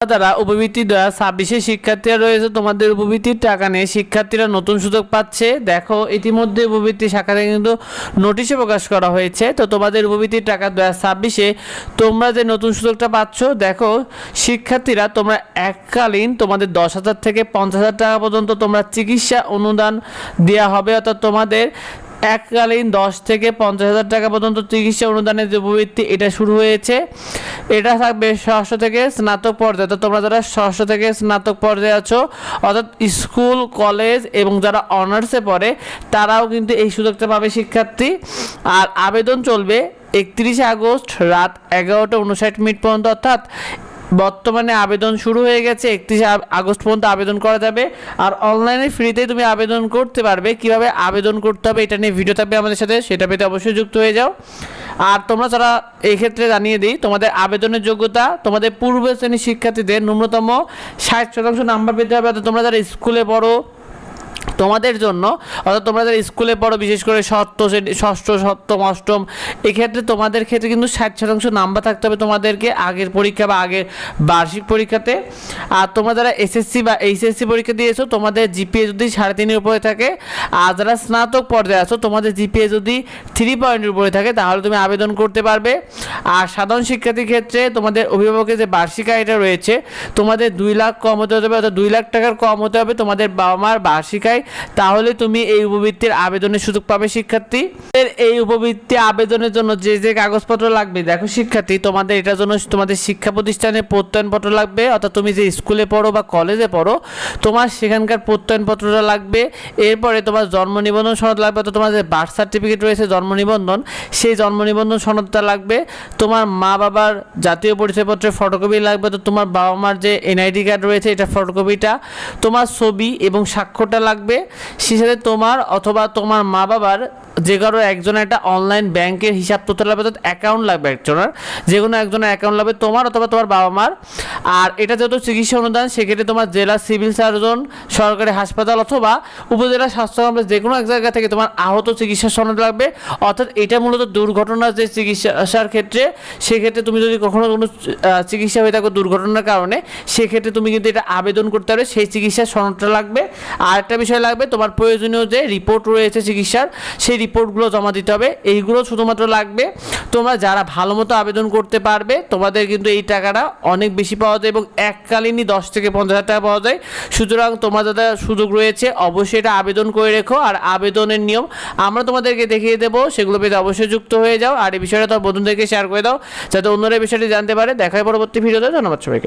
যারা উপবৃত্তি 2026 শিক্ষার্থীরা রয়েছে, তোমাদের উপবৃত্তির টাকা নিয়ে শিক্ষার্থীরা নতুন সুযোগ পাচ্ছে। দেখো ইতিমধ্যে উপবৃত্তি শাখা থেকে কিন্তু নোটিশে প্রকাশ করা হয়েছে। তো তোমাদের উপবৃত্তির টাকা 2026 তোমরা যে নতুন সুযোগটা পাচ্ছ, দেখো শিক্ষার্থীরা তোমরা এককালীন তোমাদের 10,000 থেকে 50,000 টাকা পর্যন্ত তোমরা চিকিৎসা অনুদান দেওয়া হবে। অর্থাৎ তোমাদের এককালীন 10 থেকে 50,000 টাকা পর্যন্ত চিকিৎসা অনুদানের যে উপবৃত্তি এটা শুরু হয়েছে। এটা থাকবে ষষ্ঠ থেকে স্নাতক পর্যায়ে। তো তোমরা যারা ষষ্ঠ থেকে স্নাতক পর্যায়ে আছো, অর্থাৎ স্কুল কলেজ এবং যারা অনার্সে পড়ে তারাও কিন্তু এই সুযোগটা পাবে শিক্ষার্থী। আর আবেদন চলবে 31 আগস্ট রাত 11:59 পর্যন্ত। অর্থাৎ বর্তমানে আবেদন শুরু হয়ে গেছে, 31 আগস্ট পর্যন্ত আবেদন করা যাবে। আর অনলাইনে ফ্রিতেই তুমি আবেদন করতে পারবে। কিভাবে আবেদন করতে হবে এটা নিয়ে ভিডিও থাকবে আমাদের সাথে, সেটা পেতে অবশ্যই যুক্ত হয়ে যাও। আর তোমরা যারা এই ক্ষেত্রে জানিয়ে দিই, তোমাদের আবেদনের যোগ্যতা তোমাদের পূর্ব শ্রেণীর শিক্ষার্থীদের ন্যূনতম 60% নাম্বার পেতে হবে। অর্থাৎ তোমরা যারা স্কুলে পড়ো তোমাদের জন্য, অর্থাৎ তোমরা যারা স্কুলে পড়ো বিশেষ করে ষষ্ঠ সপ্তম অষ্টম, এক্ষেত্রে তোমাদের ক্ষেত্রে কিন্তু 60% নাম্বার থাকতে হবে তোমাদেরকে আগের পরীক্ষা বা আগের বার্ষিক পরীক্ষাতে। আর তোমরা যারা এসএসসি বা এইচএসসি পরীক্ষা দিয়েছো তোমাদের জিপিএ যদি 3.5-এর উপরে থাকে, আর যারা স্নাতক পর্যায়ে আছো তোমাদের জিপিএ যদি 3 পয়েন্টের উপরে থাকে তাহলে তুমি আবেদন করতে পারবে। আর সাধারণ শিক্ষার্থীর ক্ষেত্রে তোমাদের অভিভাবকের যে বার্ষিক আয়টা রয়েছে তোমাদের 2 লাখ কম হতে হবে, অর্থাৎ 2 লাখ টাকার কম হতে হবে তোমাদের বাবা মার বার্ষিক আয়, তাহলে তুমি এই উপবৃত্তির আবেদনের সুযোগ পাবে শিক্ষার্থী। এই উপবৃত্তি আবেদনের জন্য যে যে কাগজপত্র লাগবে, দেখো শিক্ষার্থী তোমাদের এটার জন্য তোমাদের শিক্ষা প্রতিষ্ঠানের প্রত্যয়নপত্র লাগবে। অর্থাৎ তুমি যে স্কুলে পড়ো বা কলেজে পড়ো তোমার সেখানকার প্রত্যয়নপত্রটা লাগবে। এরপরে তোমার জন্ম নিবন্ধন সনদ লাগবে, অর্থাৎ তোমার যে বার্থ সার্টিফিকেট রয়েছে জন্ম নিবন্ধন, সেই জন্ম নিবন্ধন সনদটা লাগবে। তোমার মা বাবার জাতীয় পরিচয়পত্রের ফটোকপি লাগবে, তো তোমার বাবা মার যে এনআইডি কার্ড রয়েছে এটা ফটোকপিটা, তোমার ছবি এবং স্বাক্ষরটা লাগবে। সে সাথে তোমার অথবা তোমার মা বাবার যে কারো একজনের একটা অনলাইন ব্যাংকের হিসাব তথ্য লাগবে, অর্থাৎ অ্যাকাউন্ট লাগবে একজনের, যে কোনো একজনের অ্যাকাউন্ট লাগবে তোমার অথবা তোমার বাবা মার। আর এটা যেহেতু চিকিৎসা অনুদান সেক্ষেত্রে তোমার জেলা সিভিল সার্জন, সরকারি হাসপাতাল অথবা উপজেলা স্বাস্থ্য কমপ্লেক্স যে কোনো এক জায়গা থেকে তোমার আহত চিকিৎসা সনদ লাগবে। অর্থাৎ এটা মূলত দুর্ঘটনার যে চিকিৎসার ক্ষেত্রে, সেক্ষেত্রে তুমি যদি কখনো কোনো চিকিৎসা হয়ে থাকো দুর্ঘটনার কারণে, সেক্ষেত্রে তুমি কিন্তু এটা আবেদন করতে পারবে, সেই চিকিৎসার সনদটা লাগবে। আর একটা বিষয় লাগবে, তোমার প্রয়োজনীয় যে রিপোর্ট রয়েছে চিকিৎসার, সেই রিপোর্টগুলো জমা দিতে হবে। এইগুলো শুধুমাত্র লাগবে। তোমরা যারা ভালো মতো আবেদন করতে পারবে তোমাদের কিন্তু এই টাকাটা অনেক বেশি পাওয়া যায় এবং এককালীনই 10 থেকে 50,000 টাকা পাওয়া যায়। সুতরাং তোমার যাদের সুযোগ রয়েছে অবশ্যই এটা আবেদন করে রেখো। আর আবেদনের নিয়ম আমরা তোমাদেরকে দেখিয়ে দেবো, সেগুলো পেতে অবশ্যই যুক্ত হয়ে যাও। আর এই বিষয়টা তোমার বন্ধুদেরকে শেয়ার করে দাও যাতে অন্যরা এই বিষয়টি জানতে পারে। দেখা হয় পরবর্তী ভিডিওতে। ধন্যবাদ সবাইকে।